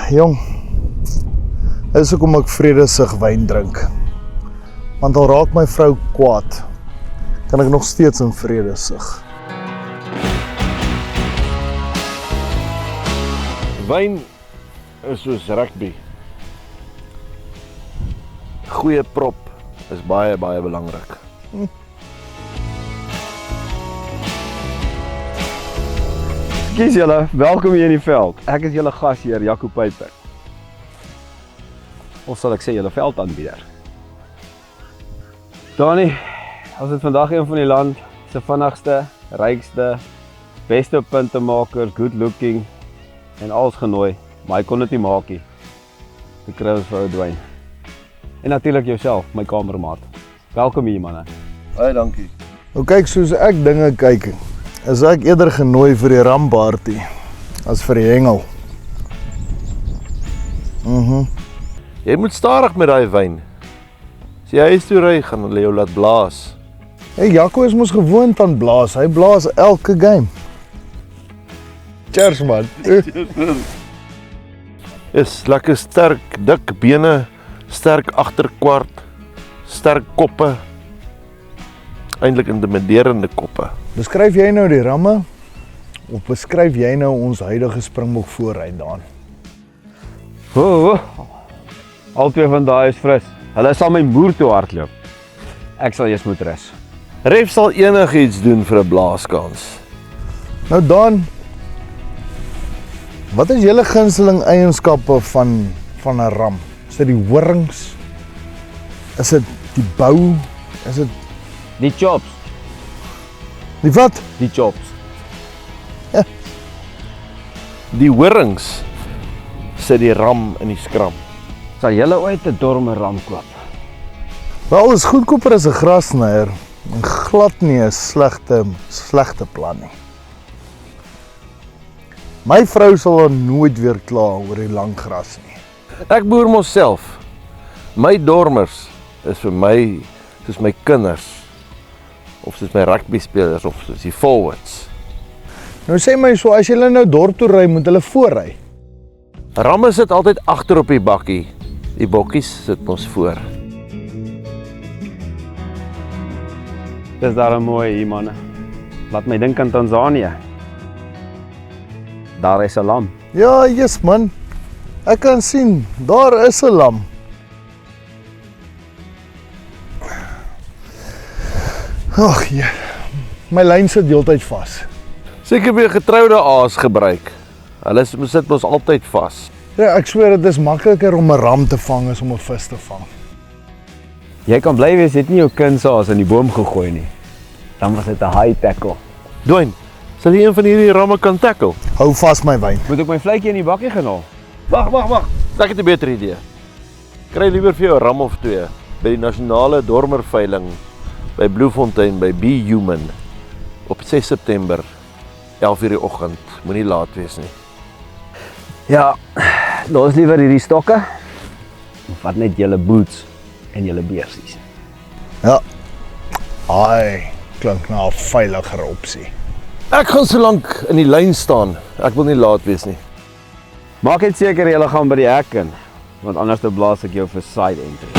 Jong, dis hoekom ek vredesig wyn drink. Want al raak my vrou kwaad, kan ek nog steeds in vredesig. Wyn is soos rugby. Goeie prop is baie belangrik. Kies julle, welkom hier in die veld. Ek is julle gasheer, Jaco Pijper. Of sal ek sê julle veldaanbieder? Dani, ons het vandag een van die land se vinnigste, rykste, beste puntemakers, good looking en alles genooi, maar hy kon dit nie maak nie. Die kry ons vir ou Dwayne. En natuurlik jouself, my kamermaat. Welkom hier manne. Baie dankie. Nou kyk, soos ek dinge kyk, is ek eerder genooi vir die ramparty as vir die hengel. Jy moet stadig met daai wyn. As jy huis toe ry, gaan hulle jou laat blaas. Hey, Jaco is mos gewoond aan blaas, hy blaas elke game. Cheers man. Is lekker sterk, dik bene, sterk agterkwart, sterk koppe. Eintlik intimiderende koppe. Beskryf jy nou die ramme, of beskryf jy nou ons huidige Springbok vooruit daan? Al twee van daai is fris. Hulle sal my moer toe hardloop. Ek sal eers moet rus. Ref sal enigiets doen vir 'n blaaskans. Nou Dan, wat is julle gunsteling eienskappe van 'n ram? Is dit die horings? Is dit die bou? Is dit Die chops. die wat? Die chops. Die horings sit die ram in die skram. Sal julle ooit 'n dorme ram koop? Wel, is goedkoper as 'n grasnyer en glad nie 'n slegte plan nie. My vrou sal nooit weer kla oor die lang gras nie. Ek boer mos self. My dormers is vir my soos my kinders. Of soos my rugby spelers of soos die forwards. Nou sê my so, as jy nou dorp toe ry, moet hulle voorry. Ramme sit altyd agter op die bakkie. Die bokkies sit mos voor. Dis daar mooi hier manne. Laat my dink aan Tanzanië. Daar is 'n lam. Ja, yes man. Ek kan sien, daar is 'n lam. Ag ja, my lyn sit heeltyd vas. Seker weer getroude aas gebruik. Hulle sit mos altyd vas. Ja, ek sweer dit is makliker om 'n ram te vang as om 'n vis te vang. Jy kan bly wees, jy het nie jou kindsaas in die boom gegooi nie. Dan was dit 'n high tackle. Dwayne, sal jy een van hierdie ramme kan tackle? Hou vas my wyn. Moet ek my vletjie in die bakkie gaan haal? Wag. Ek het 'n beter idee. Kry liewer vir jou 'n ram of twee by die nasionale dormerveiling by Bloemfontein by Be Human op 6 September 11:00 die oggend. Moenie laat wees nie. Ja, los liewer hierdie stokke. Vat net julle boots en julle beersies. Ja. Ai, klink na 'n veiliger opsie. Ek gaan so lank in die lyn staan. Ek wil nie laat wees nie. Maak net seker julle gaan by die hek in, want anders dan blaas ek jou vir side entry.